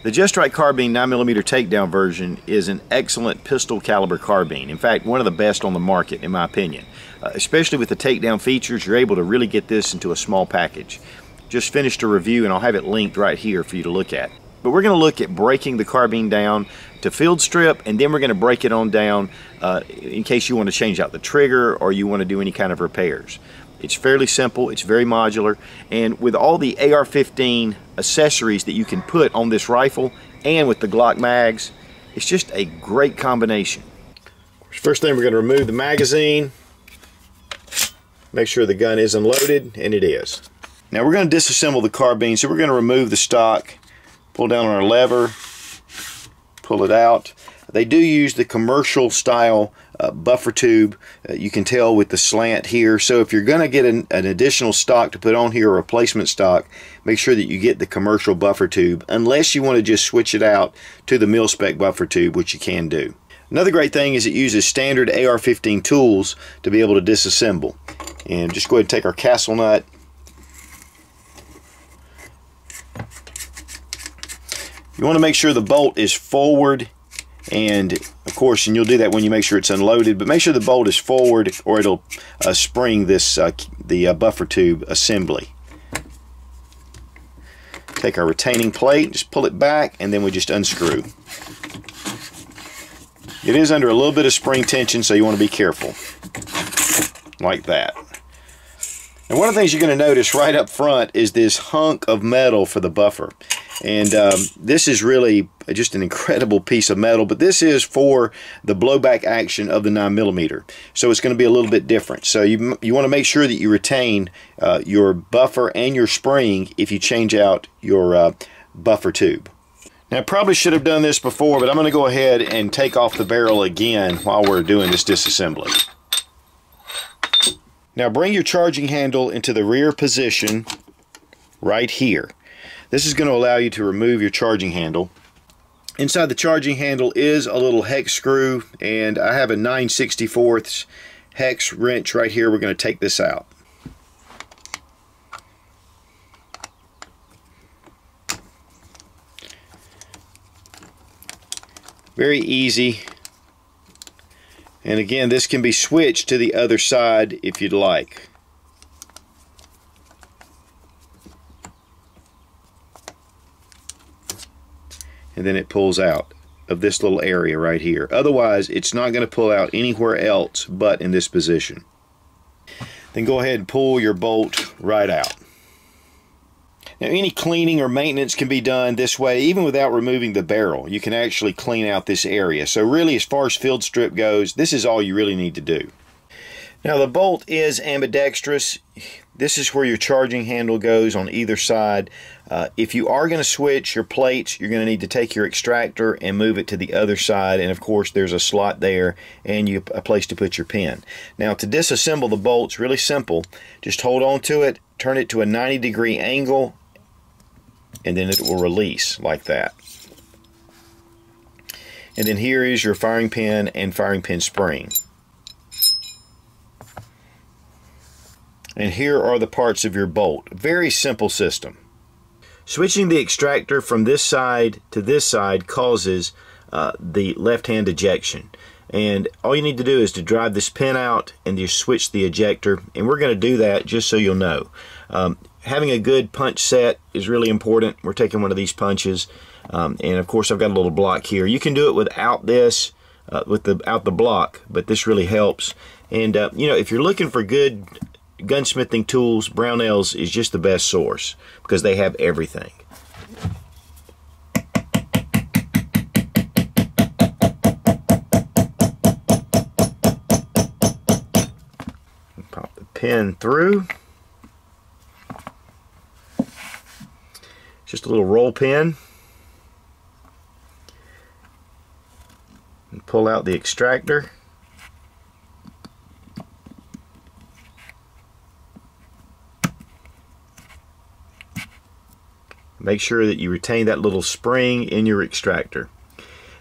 The Just Right Carbine 9mm takedown version is an excellent pistol caliber carbine. In fact, one of the best on the market in my opinion. Especially with the takedown features, you're able to really get this into a small package. Just finished a review and I'll have it linked right here for you to look at. But we're going to look at breaking the carbine down to field strip, and then we're going to break it on down in case you want to change out the trigger or you want to do any kind of repairs. It's fairly simple, it's very modular, and with all the AR-15 accessories that you can put on this rifle and with the Glock mags, it's just a great combination. First thing, we're going to remove the magazine, make sure the gun is unloaded, and it is. Now we're going to disassemble the carbine, so we're going to remove the stock, pull down on our lever, pull it out. They do use the commercial style buffer tube. You can tell with the slant here. So if you're going to get an additional stock to put on here, a replacement stock, make sure that you get the commercial buffer tube, unless you want to just switch it out to the mil-spec buffer tube, which you can do. Another great thing is it uses standard AR-15 tools to be able to disassemble. And just go ahead and take our castle nut. You want to make sure the bolt is forward, and of course, and you'll do that when you make sure it's unloaded, but make sure the bolt is forward or it'll spring this the buffer tube assembly. Take our retaining plate, just pull it back, and then we just unscrew. It is under a little bit of spring tension, so you want to be careful. Like that. And one of the things you're going to notice right up front is this hunk of metal for the buffer. And this is really just an incredible piece of metal, but this is for the blowback action of the 9mm. So it's going to be a little bit different. So you want to make sure that you retain your buffer and your spring if you change out your buffer tube. Now I probably should have done this before, but I'm going to go ahead and take off the barrel again while we're doing this disassembly. Now bring your charging handle into the rear position right here. This is going to allow you to remove your charging handle. Inside the charging handle is a little hex screw, and I have a 9/64 hex wrench right here. We're going to take this out. Very easy. And again, this can be switched to the other side if you'd like. And then it pulls out of this little area right here. Otherwise, it's not going to pull out anywhere else but in this position. Then go ahead and pull your bolt right out. Now, any cleaning or maintenance can be done this way, even without removing the barrel. You can actually clean out this area. So really, as far as field strip goes, this is all you really need to do. Now, the bolt is ambidextrous. This is where your charging handle goes on either side. If you are going to switch your plates, you're going to need to take your extractor and move it to the other side, and of course there's a slot there and a place to put your pin. Now, to disassemble the bolt's really simple. Just hold on to it, turn it to a 90-degree angle, and then it will release like that. And then here is your firing pin and firing pin spring. And here are the parts of your bolt. Very simple system. Switching the extractor from this side to this side causes the left-hand ejection. And all you need to do is to drive this pin out and just switch the ejector. And we're going to do that just so you'll know. Having a good punch set is really important. We're taking one of these punches. And of course I've got a little block here. You can do it without this, without the block, but this really helps. And you know, if you're looking for good gunsmithing tools, Brownells is just the best source because they have everything. Pop the pin through. Just a little roll pin. And pull out the extractor. Make sure that you retain that little spring in your extractor.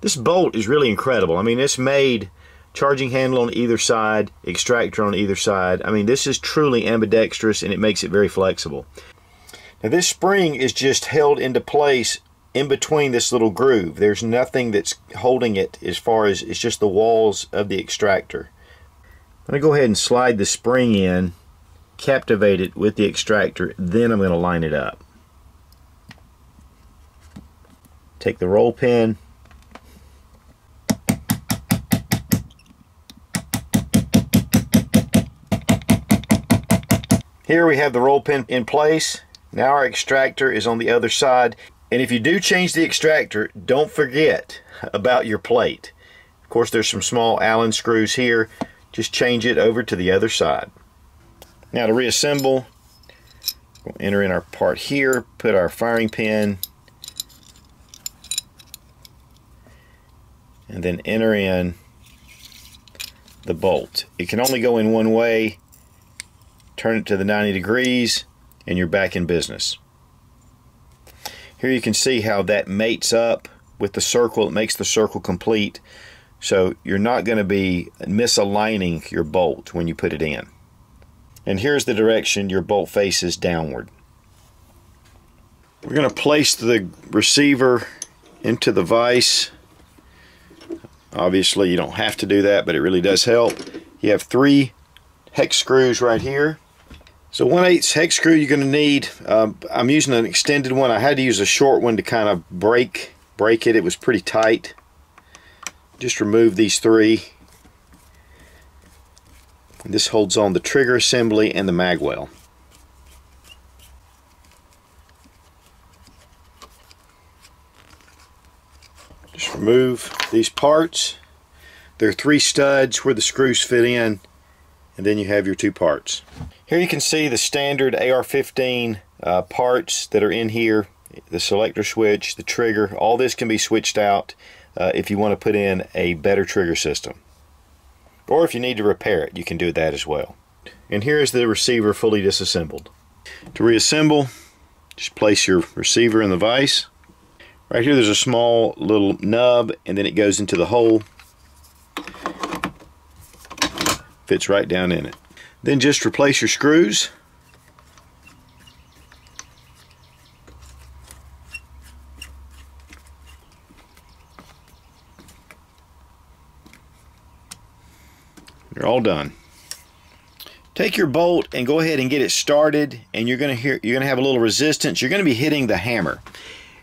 This bolt is really incredible. I mean, it's made charging handle on either side, extractor on either side. I mean, this is truly ambidextrous and it makes it very flexible. Now this spring is just held into place in between this little groove. There's nothing that's holding it, as far as it's just the walls of the extractor. I'm going to go ahead and slide the spring in, captivate it with the extractor, then I'm going to line it up. Take the roll pin, here we have the roll pin in place. Now our extractor is on the other side. And if you do change the extractor, don't forget about your plate. Of course, there's some small Allen screws here. Just change it over to the other side. Now to reassemble, we'll enter in our part here, put our firing pin, and then enter in the bolt. It can only go in one way. Turn it to the 90 degrees and you're back in business. Here you can see how that mates up with the circle. It makes the circle complete, so you're not going to be misaligning your bolt when you put it in. And here's the direction your bolt faces downward. We're going to place the receiver into the vise. Obviously you don't have to do that, but it really does help. You have 3 hex screws right here. So 1/8 hex screw you're going to need. I'm using an extended one. I had to use a short one to kind of break it. It was pretty tight. Just remove these 3. And this holds on the trigger assembly and the mag well. Just remove these parts. There are 3 studs where the screws fit in, and then you have your 2 parts. Here you can see the standard AR-15 parts that are in here. The selector switch, the trigger, all this can be switched out if you want to put in a better trigger system. Or if you need to repair it, you can do that as well. And here is the receiver fully disassembled. To reassemble, just place your receiver in the vise. Right here there's a small little nub, and then it goes into the hole. Fits right down in it. Then just replace your screws. You're all done. Take your bolt and go ahead and get it started, and you're going to have a little resistance. You're going to be hitting the hammer.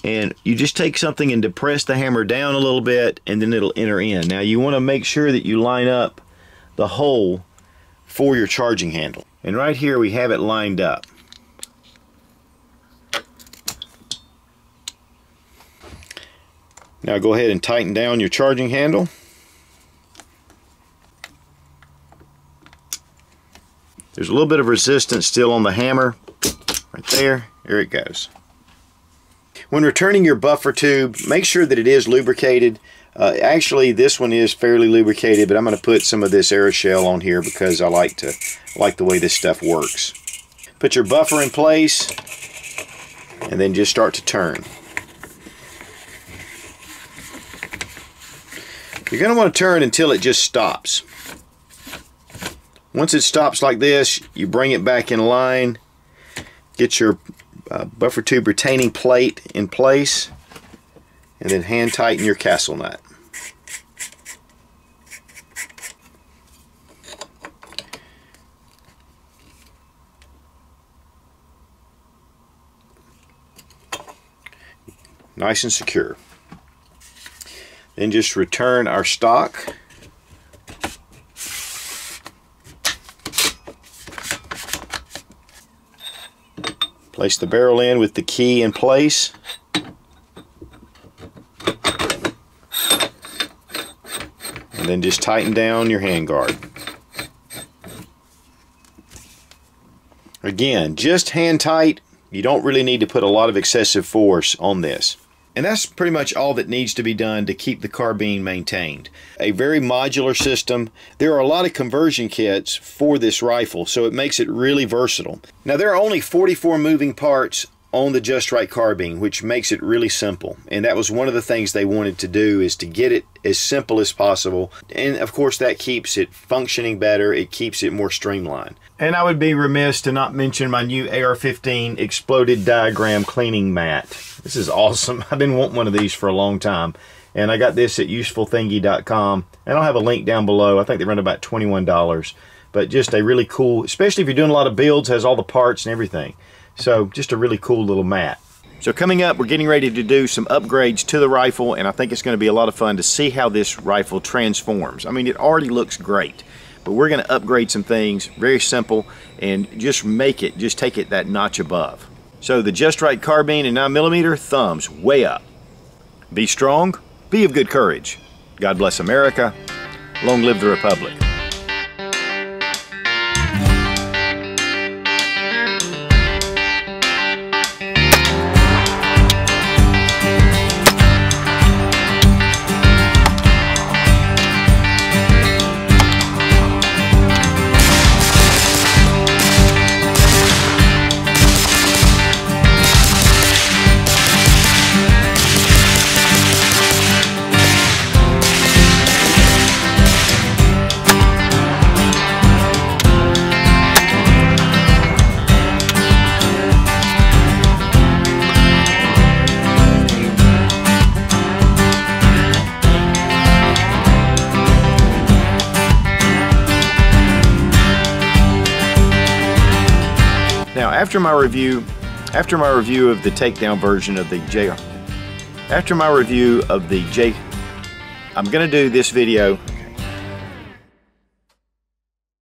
And you just take something and depress the hammer down a little bit, and then it'll enter in. Now you want to make sure that you line up the hole for your charging handle. And right here we have it lined up. Now go ahead and tighten down your charging handle. There's a little bit of resistance still on the hammer. Right there. There it goes. When returning your buffer tube, make sure that it is lubricated. Actually, this one is fairly lubricated, but I'm going to put some of this aeroshell on here because I like the way this stuff works. Put your buffer in place, and then just start to turn. You're going to want to turn until it just stops. Once it stops like this, you bring it back in line, get your buffer tube retaining plate in place, and then hand tighten your castle nut. Nice and secure. Then just return our stock. Place the barrel in with the key in place. And then just tighten down your handguard. Again, just hand tight. You don't really need to put a lot of excessive force on this. And that's pretty much all that needs to be done to keep the carbine maintained. A very modular system. There are a lot of conversion kits for this rifle, so it makes it really versatile. Now there are only 44 moving parts on the Just Right carbine, which makes it really simple. And that was one of the things they wanted to do, is to get it as simple as possible. And of course that keeps it functioning better, it keeps it more streamlined. And I would be remiss to not mention my new AR-15 exploded diagram cleaning mat. This is awesome. I've been wanting one of these for a long time. And I got this at usefulthingy.com. And I'll have a link down below. I think they run about $21. But just a really cool, especially if you're doing a lot of builds, has all the parts and everything. So just a really cool little mat. So coming up, we're getting ready to do some upgrades to the rifle, and I think it's going to be a lot of fun to see how this rifle transforms. I mean, it already looks great, but we're going to upgrade some things, very simple, and just take it that notch above. So the Just Right carbine and 9mm, thumbs way up. Be strong, be of good courage. God bless America. Long live the Republic. Now, after my review of the takedown version of the I'm going to do this video